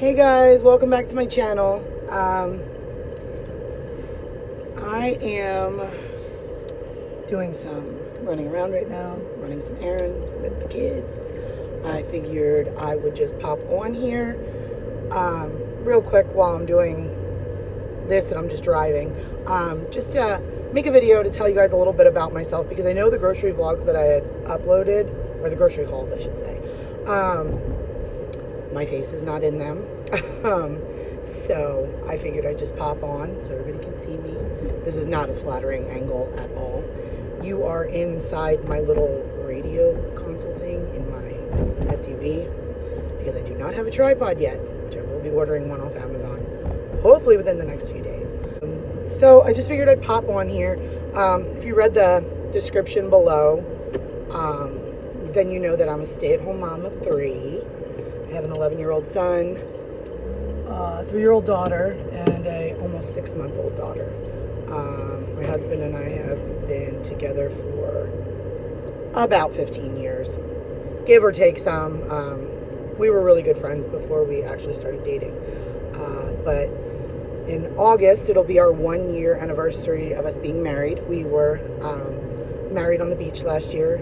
Hey guys, welcome back to my channel. I am doing some running around right now, running some errands with the kids. I figured I would just pop on here real quick while I'm doing this and I'm just driving. Just to make a video to tell you guys a little bit about myself, because I know the grocery vlogs that I had uploaded, or the grocery hauls I should say, my face is not in them. So I figured I'd just pop on so everybody can see me. This is not a flattering angle at all. You are inside my little radio console thing in my SUV, because I do not have a tripod yet, which I will be ordering one off Amazon, hopefully within the next few days. So I just figured I'd pop on here. If you read the description below, then you know that I'm a stay-at-home mom of 3. I have an 11-year-old son, a 3-year-old daughter, and a almost 6-month-old daughter. My husband and I have been together for about 15 years, give or take some. We were really good friends before we actually started dating. But in August, it'll be our 1-year anniversary of us being married. We were married on the beach last year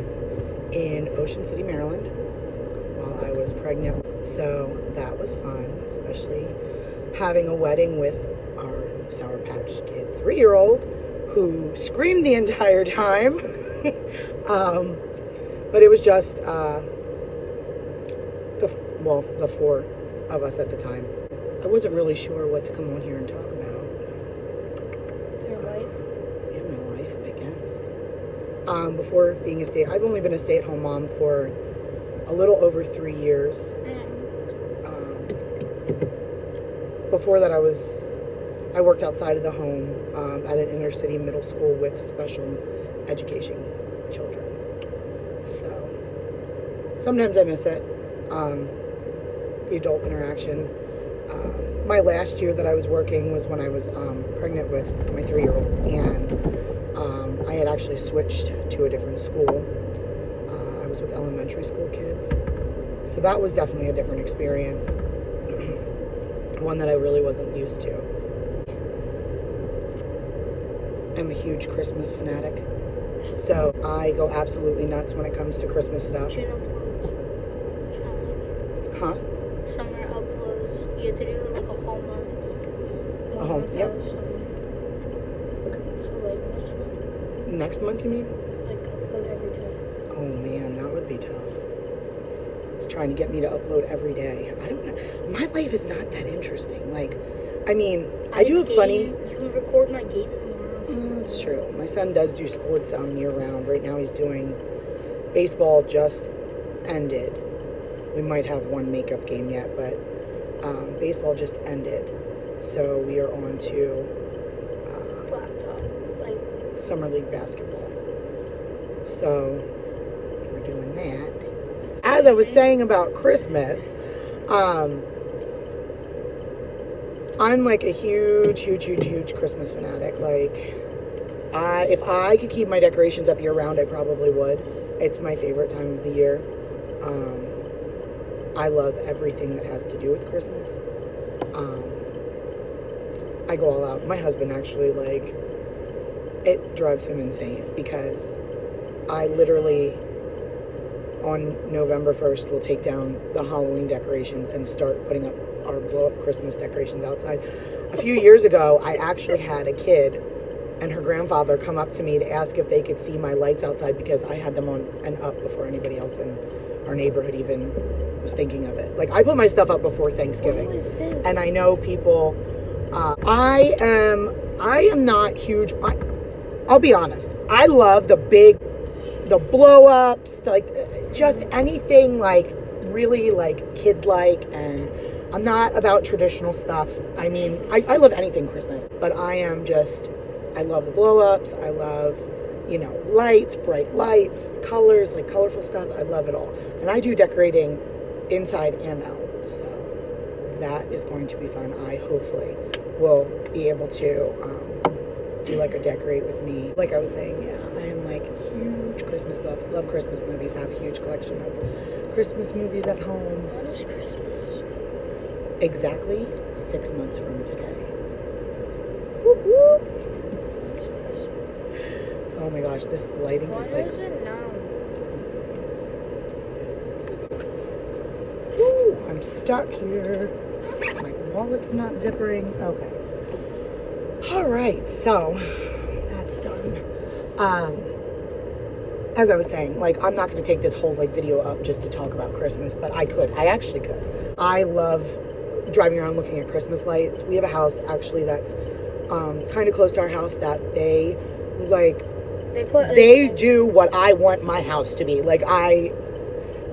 in Ocean City, Maryland, while I was pregnant. So that was fun, especially having a wedding with our Sour Patch Kid 3-year-old who screamed the entire time. But it was just the 4 of us at the time. I wasn't really sure what to come on here and talk about. Your life? Yeah, my life, I guess. Before being I've only been a stay-at-home mom for a little over 3 years. Before that, I worked outside of the home at an inner city middle school with special education children. So sometimes I miss it, the adult interaction. My last year that I was working was when I was pregnant with my 3-year-old, and I had actually switched to a different school. I was with elementary school kids, so that was definitely a different experience. One that I really wasn't used to. I'm a huge Christmas fanatic, so I go absolutely nuts when it comes to Christmas stuff. Chin uploads challenge. Huh? Summer uploads. You have to do like a whole month. A home, yep. So like next month. Next month, you mean? Like upload every day. Oh man, that would be tough. It's trying to get me to upload every day. I don't know. My life is not that interesting. Like, I mean, I do have funny. You can record my game tomorrow. That's true. My son does do sports year round. Right now he's doing baseball, just ended. We might have one makeup game yet, but baseball just ended. So we are on to summer league basketball. So we're doing that. As I was saying about Christmas, I'm like a huge Christmas fanatic. Like, if I could keep my decorations up year round, I probably would. It's my favorite time of the year. I love everything that has to do with Christmas. I go all out. My husband actually, like, it drives him insane, because I literally, on November 1st, we'll take down the Halloween decorations and start putting up our blow-up Christmas decorations outside. A few years ago, I actually had a kid and her grandfather come up to me to ask if they could see my lights outside, because I had them on and up before anybody else in our neighborhood even was thinking of it. Like, I put my stuff up before Thanksgiving. What was this? And I know people, I am not huge. I'll be honest. I love the blow-ups, like just anything like really like kid-like, and I'm not about traditional stuff. I mean, I love anything Christmas, but I love the blow-ups. I love, lights, bright lights, colors, like colorful stuff. I love it all. And I do decorating inside and out. So that is going to be fun. I hopefully will be able to do like a decorate with me. Like I was saying, yeah, I am like a huge Christmas buff. Love Christmas movies. Have a huge collection of Christmas movies at home. What is Christmas? exactly 6 months from today. Oh my gosh, this lighting Why is like... is it now? Woo, I'm stuck here. My wallet's not zippering. Okay. All right, so that's done. As I was saying, like, I'm not going to take this whole like video up just to talk about Christmas, but I could. I actually could. I love driving around looking at Christmas lights. We have a house actually that's kind of close to our house that they like. They do what I want my house to be. Like I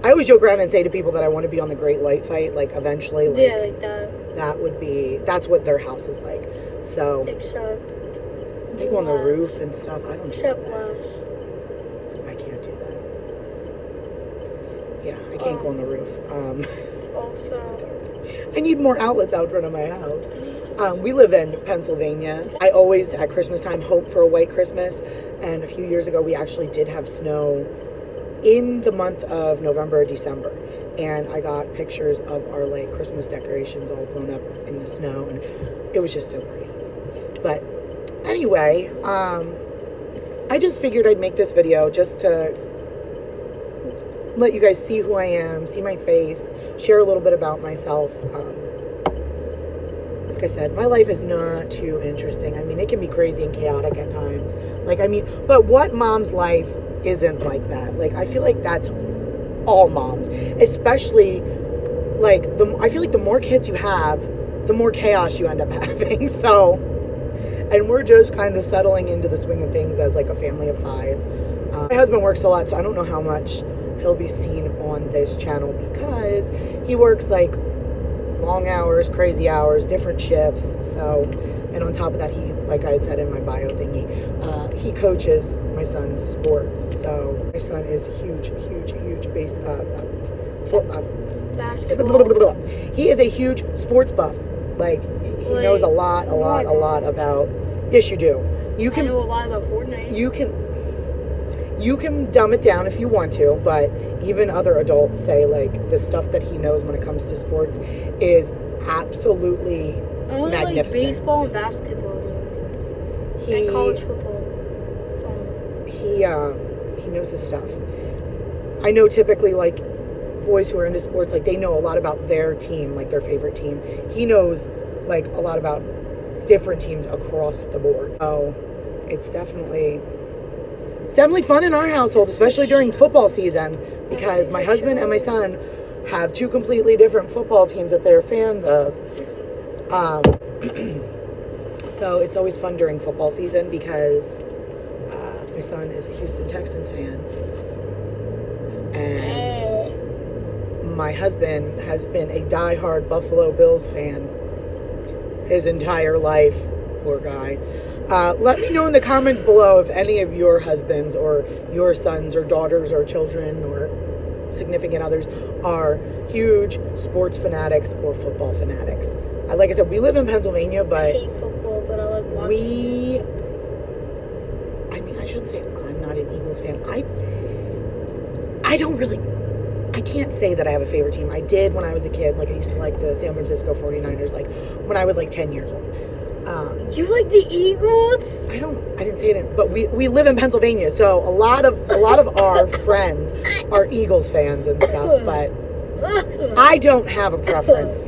always joke around and say to people that I want to be on the Great Light Fight. Like eventually, like, yeah, like that. That's what their house is like. So Except they go on the roof and stuff. I don't. Except do that. glass. I can't do that. Yeah, I can't go on the roof. Also, I need more outlets out front of my house. We live in Pennsylvania. I always, at Christmas time, hope for a white Christmas. And a few years ago, we actually did have snow in the month of November or December. And I got pictures of our like Christmas decorations all blown up in the snow. And it was just so pretty. But anyway, I just figured I'd make this video just to let you guys see who I am, see my face, share a little bit about myself. Like I said, my life is not too interesting. I mean, it can be crazy and chaotic at times. Like, I mean, but what mom's life isn't like that? Like, I feel like that's all moms, especially like I feel like the more kids you have, the more chaos you end up having. So, and we're just kind of settling into the swing of things as like a family of 5. My husband works a lot, so I don't know how much he'll be seen on this channel because he works like long hours, crazy hours, different shifts. So, and on top of that, he, like I had said in my bio thingy, he coaches my son's sports. So my son is huge basketball. He is a huge sports buff. Like he knows a lot about. Yes, you do. You can. I know a lot about Fortnite. You can dumb it down if you want to, but even other adults say like the stuff that he knows when it comes to sports is absolutely magnificent. Like baseball and basketball, and college football. That's all. He knows his stuff. I know typically like boys who are into sports, like they know a lot about their team, like their favorite team. He knows like a lot about different teams across the board. So it's definitely fun in our household, especially during football season, because my husband and my son have 2 completely different football teams that they're fans of. So it's always fun during football season because my son is a Houston Texans fan. And my husband has been a diehard Buffalo Bills fan his entire life. Poor guy. Let me know in the comments below if any of your husbands or your sons or daughters or children or significant others are huge sports fanatics or football fanatics. Like I said, we live in Pennsylvania, but I hate football, but I like watching. I mean, I shouldn't say I'm not an Eagles fan. I can't say that I have a favorite team. I did when I was a kid. Like, I used to like the San Francisco 49ers, like, when I was, like, 10 years old. You like the Eagles? I didn't say it, but we live in Pennsylvania, so a lot of our friends are Eagles fans and stuff, but I don't have a preference.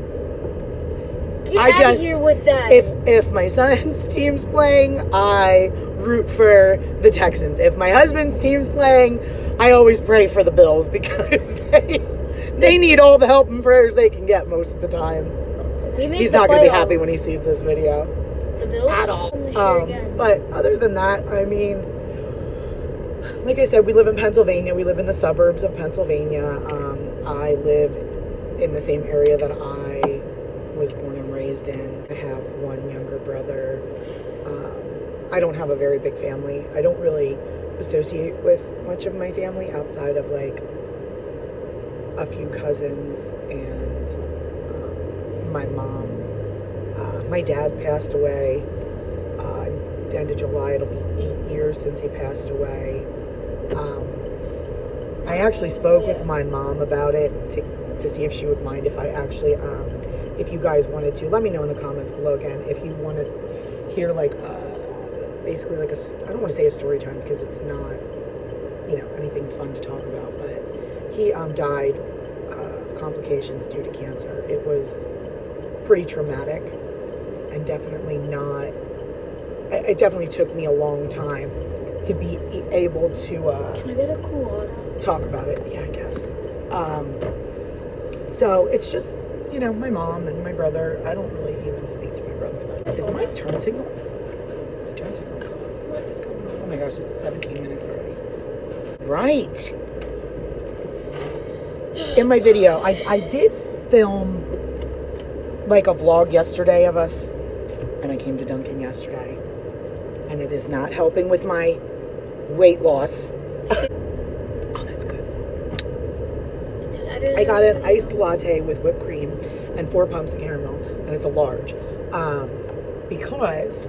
Get out of here with that. If my son's team's playing, I root for the Texans. If my husband's team's playing, I always pray for the Bills because they need all the help and prayers they can get most of the time. He's not going to be happy when he sees this video. The Bills? At all. But other than that, I mean, like I said, we live in Pennsylvania. We live in the suburbs of Pennsylvania. I live in the same area that I was born and raised in. I have one younger brother. I don't have a very big family. I don't really associate with much of my family outside of like a few cousins and my mom. My dad passed away the end of July. It'll be 8 years since he passed away. I actually spoke with my mom about it to see if she would mind if I actually if you guys wanted to, let me know in the comments below again if you want to hear like basically like I don't want to say a story time because it's not, you know, anything fun to talk about, but he died of complications due to cancer. It was pretty traumatic and definitely not, it definitely took me a long time to be able to Can I get a cool water? talk about it. Yeah, I guess. So it's just, you know, my mom and my brother. I don't really even speak to my brother. Is my turn signal? My turn signal is on. What is going on? Oh my gosh, it's 17 minutes already. Right. In my video, I did film like a vlog yesterday of us, and I came to Dunkin' yesterday, and it is not helping with my weight loss. Oh, that's good. I got an iced latte with whipped cream and 4 pumps of caramel, and it's a large. Because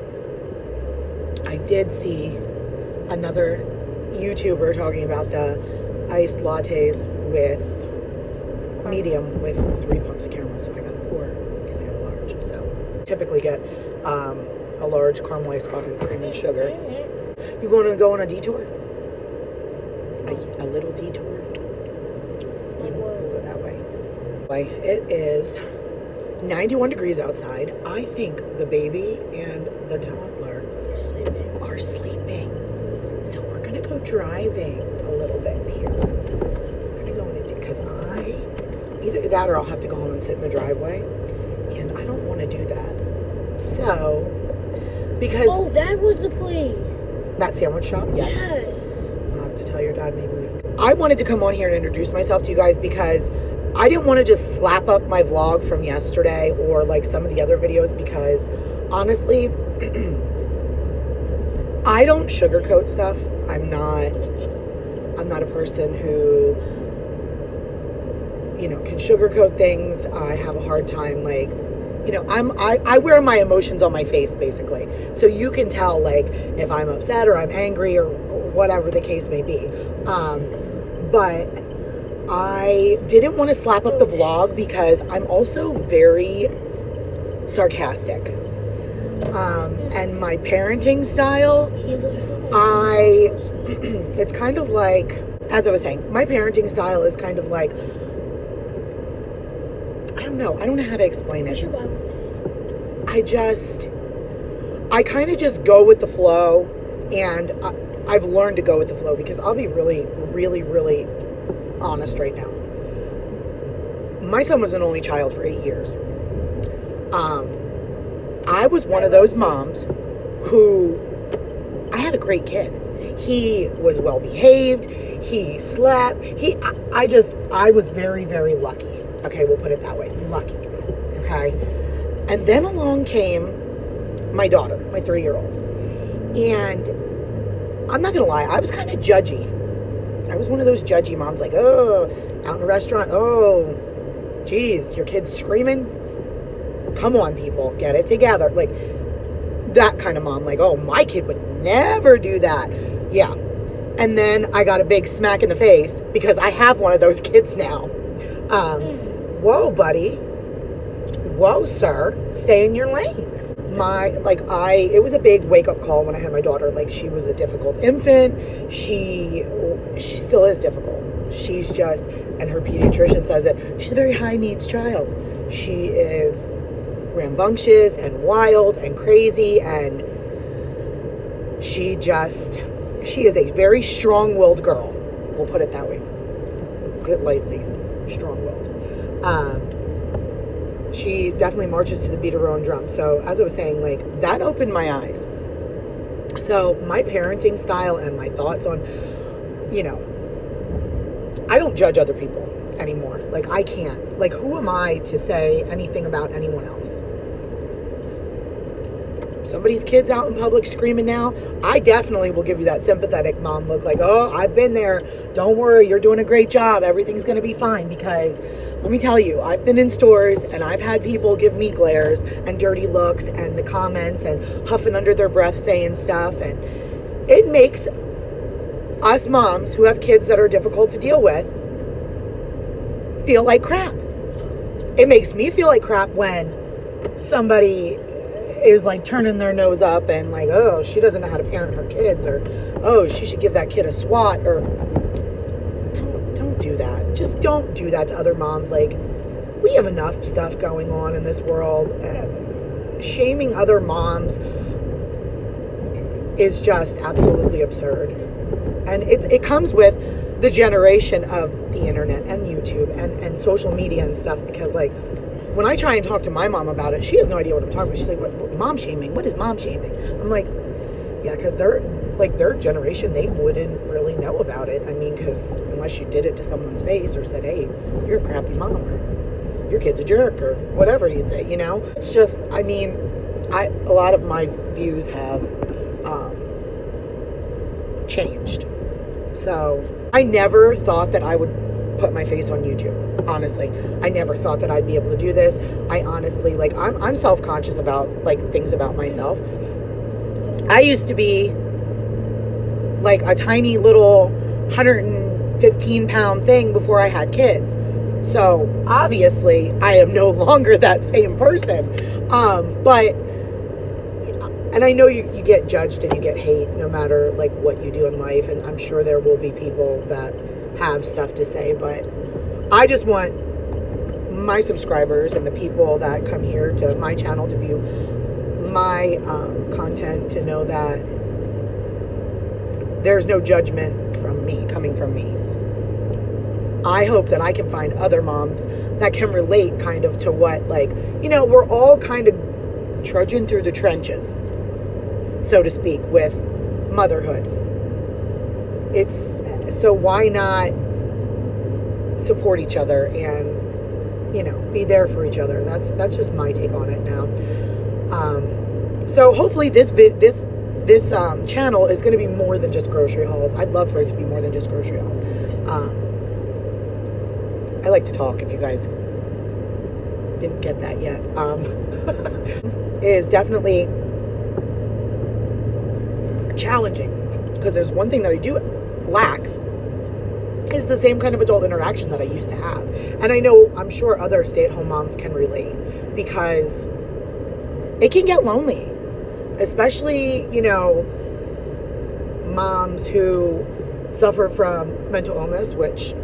I did see another YouTuber talking about the iced lattes with medium with 3 pumps of caramel, so I got 4 because I got a large. So typically get a large caramelized coffee with cream and sugar. You going to go on a detour? A little detour? Like what? We'll go that way. It is 91 degrees outside. I think the baby and the toddler are sleeping. So we're going to go driving a little bit here. We're going to go into, because either that or I'll have to go home and sit in the driveway. And I don't want to do that. So, because... Oh, that was the place. That sandwich shop? Yes. Yes. I'll have to tell your dad maybe we can... I wanted to come on here and introduce myself to you guys because I didn't want to just slap up my vlog from yesterday or like some of the other videos because honestly, I don't sugarcoat stuff. I'm not a person who, you know, can sugarcoat things. I have a hard time, like, you know, I wear my emotions on my face basically. So you can tell like if I'm upset or I'm angry or whatever the case may be. But I didn't want to slap up the vlog because I'm also very sarcastic. And my parenting style, it's kind of like, as I was saying, my parenting style is kind of like, I don't know how to explain it. I kind of just go with the flow, and I've learned to go with the flow because I'll be really, really, really honest right now. My son was an only child for 8 years. I was one of those moms who, I had a great kid. He was well behaved. He slept. I was very, very lucky. Okay, we'll put it that way. Lucky. Okay. And then along came my daughter, my 3-year-old. And I'm not going to lie, I was kind of judgy. I was one of those judgy moms, like, oh, out in a restaurant, oh, geez, your kid's screaming? Come on, people, get it together. Like, that kind of mom, like, oh, my kid would never do that. Yeah. And then I got a big smack in the face because I have one of those kids now. Whoa, buddy. Whoa, sir. Stay in your lane. It was a big wake-up call when I had my daughter. Like, she was a difficult infant. She still is difficult. She's just, and her pediatrician says it, she's a very high-needs child. She is rambunctious and wild and crazy, and she is a very strong-willed girl. We'll put it that way. Put it lightly. Strong-willed. She definitely marches to the beat of her own drum. So as I was saying, like, that opened my eyes. So my parenting style and my thoughts on, you know, I don't judge other people anymore. Like, I can't. Like, who am I to say anything about anyone else? Somebody's kid's out in public screaming now, I definitely will give you that sympathetic mom look, like, oh, I've been there. Don't worry, you're doing a great job. Everything's going to be fine. Because let me tell you, I've been in stores and I've had people give me glares and dirty looks and the comments and huffing under their breath saying stuff. And it makes us moms who have kids that are difficult to deal with feel like crap. it makes me feel like crap when somebody is like turning their nose up and like, oh, she doesn't know how to parent her kids, or oh, she should give that kid a swat, or don't do that. Just don't do that to other moms. Like, we have enough stuff going on in this world, and shaming other moms is just absolutely absurd. And it comes with the generation of the internet and YouTube and social media and stuff, because like when I try and talk to my mom about it, she has no idea what I'm talking about. She's like, what mom shaming? What is mom shaming? I'm like, yeah, because their generation, they wouldn't really know about it. I mean, because unless you did it to someone's face or said, hey, you're a crappy mom, or your kid's a jerk, or whatever you'd say, you know? It's just, I mean, a lot of my views have changed. So I never thought that I would put my face on YouTube. Honestly, I never thought that I'd be able to do this. I honestly, like, I'm self-conscious about like things about myself. I used to be like a tiny little 115-pound thing before I had kids. So obviously I am no longer that same person. And I know you get judged and you get hate no matter like what you do in life. And I'm sure there will be people that have stuff to say, but I just want my subscribers and the people that come here to my channel to view my content to know that there's no judgment from me, coming from me. I hope that I can find other moms that can relate kind of to what, like, you know, we're all kind of trudging through the trenches, so to speak, with motherhood. So why not support each other and, you know, be there for each other? That's just my take on it now. So hopefully this channel is going to be more than just grocery hauls. I'd love for it to be more than just grocery hauls. I like to talk, if you guys didn't get that yet. Is definitely challenging, because there's one thing that I do lack is the same kind of adult interaction that I used to have. And I know, I'm sure other stay-at-home moms can relate, because it can get lonely, especially, you know, moms who suffer from mental illness, which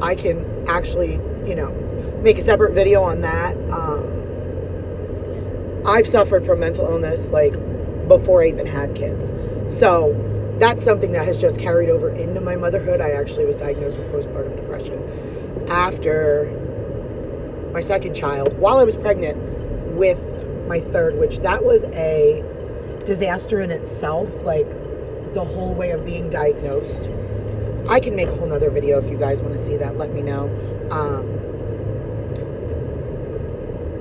I can actually, you know, make a separate video on that. I've suffered from mental illness like before I even had kids. So that's something that has just carried over into my motherhood. I actually was diagnosed with postpartum depression after my second child, while I was pregnant with my third, which that was a disaster in itself, like the whole way of being diagnosed. I can make a whole nother video if you guys want to see that, let me know.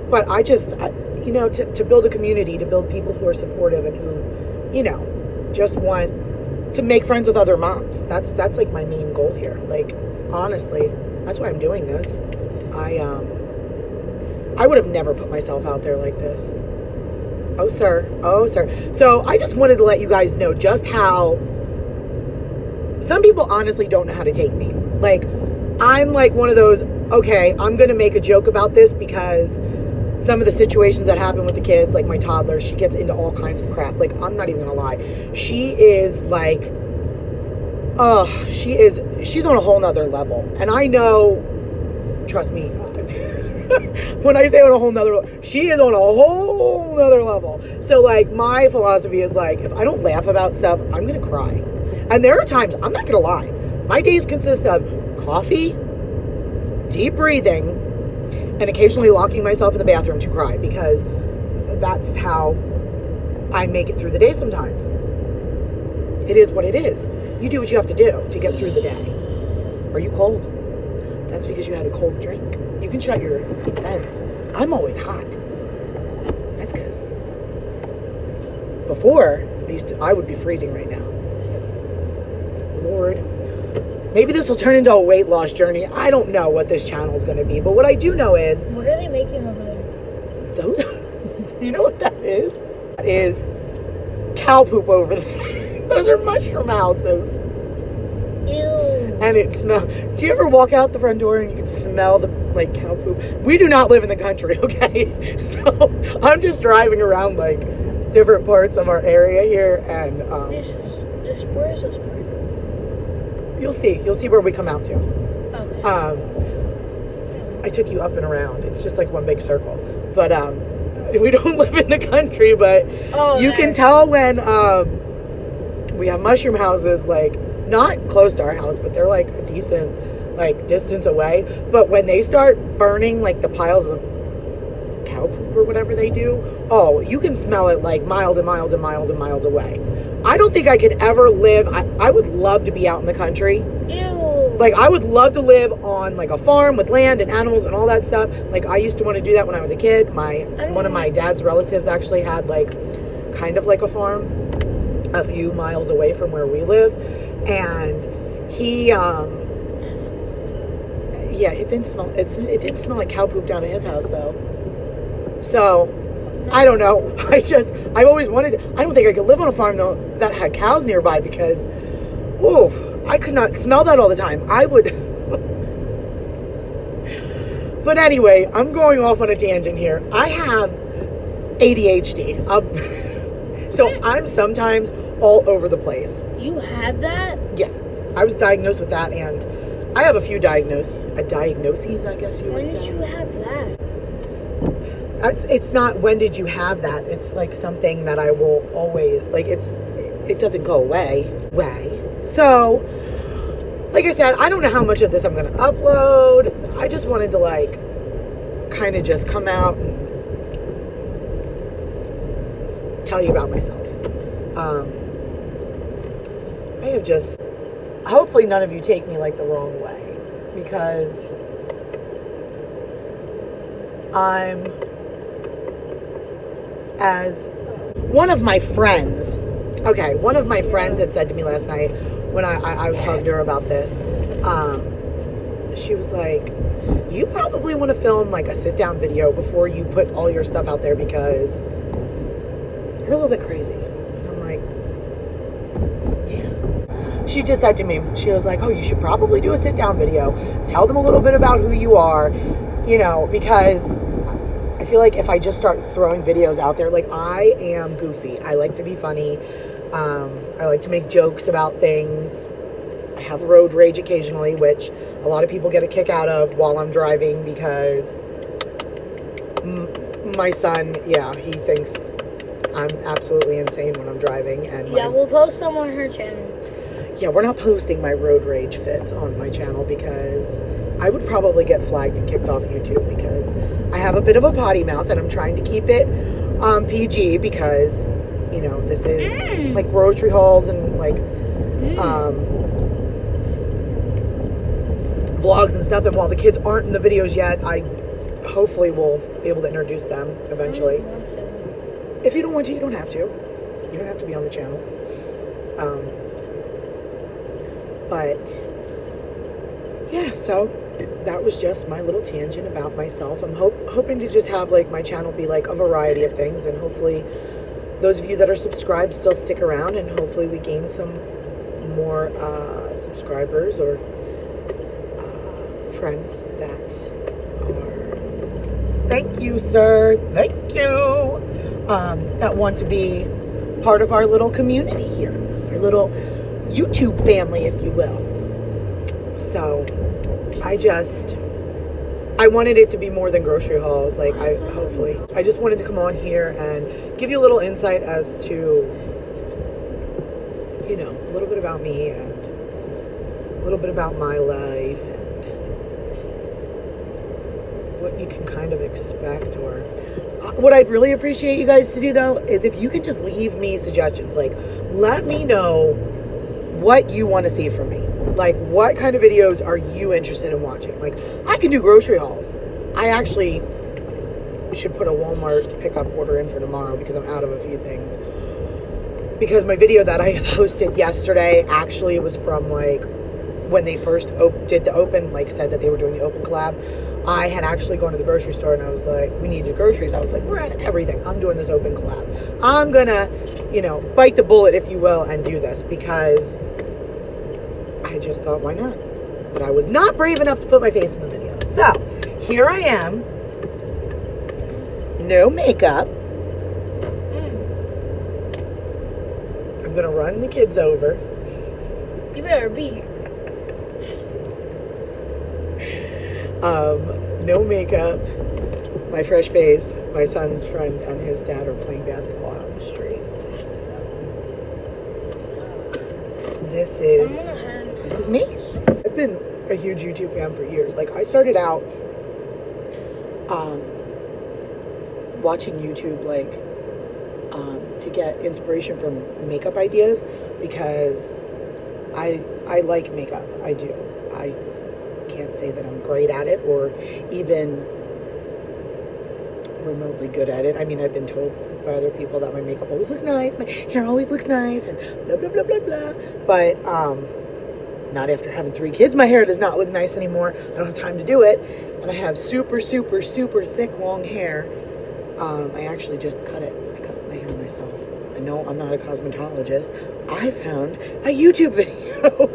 But I just, you know, to build a community, to build people who are supportive and who, you know, just want to make friends with other moms. That's like my main goal here. Like, honestly, that's why I'm doing this. I would have never put myself out there like this. Oh, sir. Oh, sir. So I just wanted to let you guys know just how some people honestly don't know how to take me. Like, I'm like one of those, okay, I'm going to make a joke about this because some of the situations that happen with the kids, like my toddler, she gets into all kinds of crap. Like, I'm not even going to lie. She is like, she's on a whole nother level. And I know, trust me, when I say on a whole nother level, she is on a whole nother level. So like, my philosophy is like, if I don't laugh about stuff, I'm going to cry. And there are times, I'm not going to lie, my days consist of coffee, deep breathing, and occasionally locking myself in the bathroom to cry, because that's how I make it through the day sometimes. It is what it is. You do what you have to do to get through the day. Are you cold? That's because you had a cold drink. You can shut your vents. I'm always hot. That's because before, I would be freezing right now. Lord. Maybe this will turn into a weight loss journey. I don't know what this channel is going to be, but what I do know is... What are they making over there? Those... You know what that is? That is cow poop over there. Those are mushroom houses. Ew. and it smells. Do you ever walk out the front door and you can smell the like cow poop? We do not live in the country, okay? So I'm just driving around like different parts of our area here, and where is this part? You'll see where we come out to. Okay. I took you up and around. It's just like one big circle, but we don't live in the country, but you can tell when we have mushroom houses, like not close to our house, but they're like a decent like distance away. But when they start burning like the piles of cow poop or whatever they do, you can smell it like miles and miles and miles and miles away. I don't think I could ever live. I would love to be out in the country. Ew. Like, I would love to live on, like, a farm with land and animals and all that stuff. Like, I used to want to do that when I was a kid. One of my dad's relatives actually had, like, kind of like a farm a few miles away from where we live. And he, it didn't smell like cow poop down at his house, though. So, I don't know. I've always wanted to. I don't think I could live on a farm, though, that had cows nearby because, I could not smell that all the time. I would. But anyway, I'm going off on a tangent here. I have ADHD. So I'm sometimes all over the place. You had that? Yeah. I was diagnosed with that, and I have a few diagnoses, I guess you would say. When did you have that? It's not when did you have that. It's like something that I will always, like, it doesn't go away. So, like I said, I don't know how much of this I'm going to upload. I just wanted to, like, kind of just come out and tell you about myself. I have just, hopefully none of you take me, like, the wrong way, because as one of my friends had said to me last night when I was talking to her about this, she was like, you probably want to film like a sit-down video before you put all your stuff out there because you're a little bit crazy. And I'm like, yeah. She just said to me, she was like, you should probably do a sit-down video. Tell them a little bit about who you are, because I feel like if I just start throwing videos out there, like, I am goofy. I like to be funny. I like to make jokes about things. I have road rage occasionally, which a lot of people get a kick out of while I'm driving because my son, he thinks I'm absolutely insane when I'm driving. And we'll post some on her channel. Yeah, we're not posting my road rage fits on my channel because I would probably get flagged and kicked off YouTube because I have a bit of a potty mouth and I'm trying to keep it PG because, this is like grocery hauls and like vlogs and stuff. And while the kids aren't in the videos yet, I hopefully will be able to introduce them eventually. If you don't want to, you don't have to. You don't have to be on the channel. But yeah, so that was just my little tangent about myself. I'm hoping to just have like my channel be like a variety of things, and hopefully those of you that are subscribed still stick around, and hopefully we gain some more subscribers or friends that are, thank you, sir, thank you, that want to be part of our little community here, our little YouTube family, if you will. So I wanted it to be more than grocery hauls. Like, I just wanted to come on here and give you a little insight as to, a little bit about me and a little bit about my life and what you can kind of expect. Or what I'd really appreciate you guys to do, though, is if you could just leave me suggestions. Like, let me know what you want to see from me. Like, what kind of videos are you interested in watching? Like, I can do grocery hauls. I actually should put a Walmart pickup order in for tomorrow because I'm out of a few things. Because my video that I posted yesterday actually was from, like, when they first did the open, like, said that they were doing the open collab. I had actually gone to the grocery store and I was like, we needed groceries. I was like, we're at everything. I'm doing this open collab. I'm gonna, bite the bullet, if you will, and do this because I just thought, why not? But I was not brave enough to put my face in the video. So, here I am. No makeup. I'm going to run the kids over. You better be here. No makeup. My fresh face. My son's friend and his dad are playing basketball out on the street. So, this is me. I've been a huge YouTube fan for years. Like, I started out watching YouTube, like, to get inspiration from makeup ideas, because I like makeup. I do. I can't say that I'm great at it or even remotely good at it. I mean, I've been told by other people that my makeup always looks nice, my hair always looks nice, and blah blah blah blah blah. But not after having 3 kids. My hair does not look nice anymore. I don't have time to do it, and I have super super super thick long hair. I actually just cut it. I cut my hair myself. And no, I'm not a cosmetologist. I found a YouTube video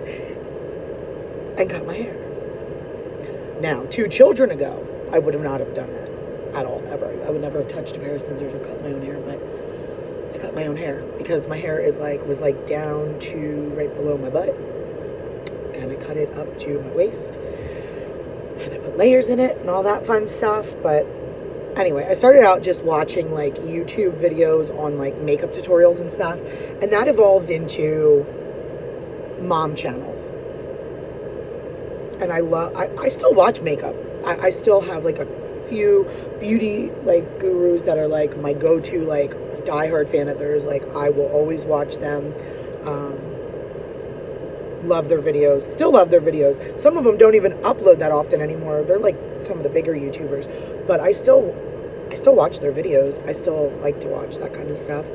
and cut my hair. Now, 2 children ago, I would have not have done that at all, ever. I would never have touched a pair of scissors or cut my own hair, but I cut my own hair because my hair was down to right below my butt, and I cut it up to my waist, and I put layers in it and all that fun stuff. But anyway, I started out just watching like YouTube videos on like makeup tutorials and stuff, and that evolved into mom channels. And I still watch makeup. I still have like a few beauty like gurus that are like my go-to, like diehard fan of theirs. Like, I will always watch them. Love their videos. Still love their videos. Some of them don't even upload that often anymore. They're like some of the bigger YouTubers, but I still watch their videos. I still like to watch that kind of stuff.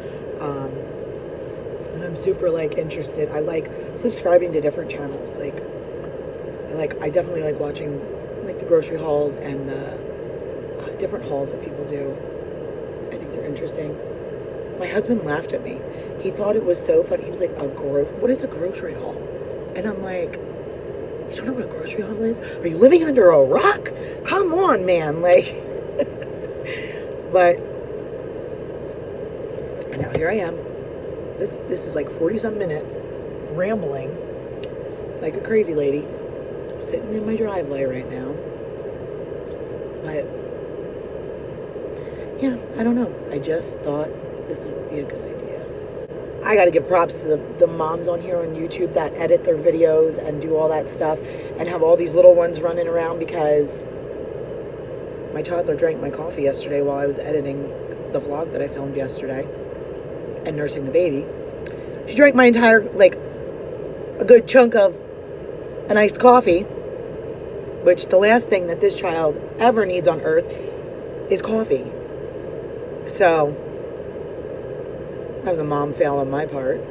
And I'm super like interested. I like subscribing to different channels. I definitely like watching like the grocery hauls and the different hauls that people do. I think they're interesting. My husband laughed at me. He thought it was so funny. He was like, what is a grocery haul? And I'm like, you don't know what a grocery haul is? Are you living under a rock? Come on, man. Like, but now here I am. This is like 40-some minutes rambling like a crazy lady, sitting in my driveway right now. But yeah, I don't know. I just thought this would be a good idea. So, I got to give props to the moms on here on YouTube that edit their videos and do all that stuff and have all these little ones running around, because my toddler drank my coffee yesterday while I was editing the vlog that I filmed yesterday and nursing the baby. She drank my entire, like, a good chunk of an iced coffee, which the last thing that this child ever needs on earth is coffee. So that was a mom fail on my part.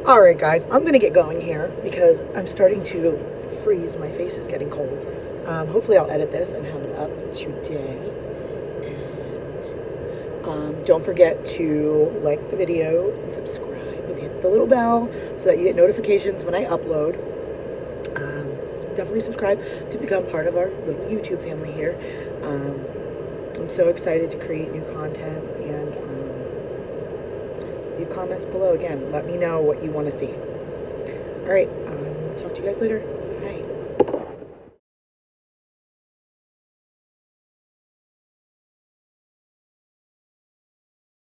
All right, guys, I'm going to get going here because I'm starting to freeze. My face is getting cold. Hopefully I'll edit this and have it up today. And don't forget to like the video and subscribe and hit the little bell so that you get notifications when I upload. Definitely subscribe to become part of our little YouTube family here. I'm so excited to create new content, and leave comments below. Again, let me know what you want to see. All right, we'll talk to you guys later.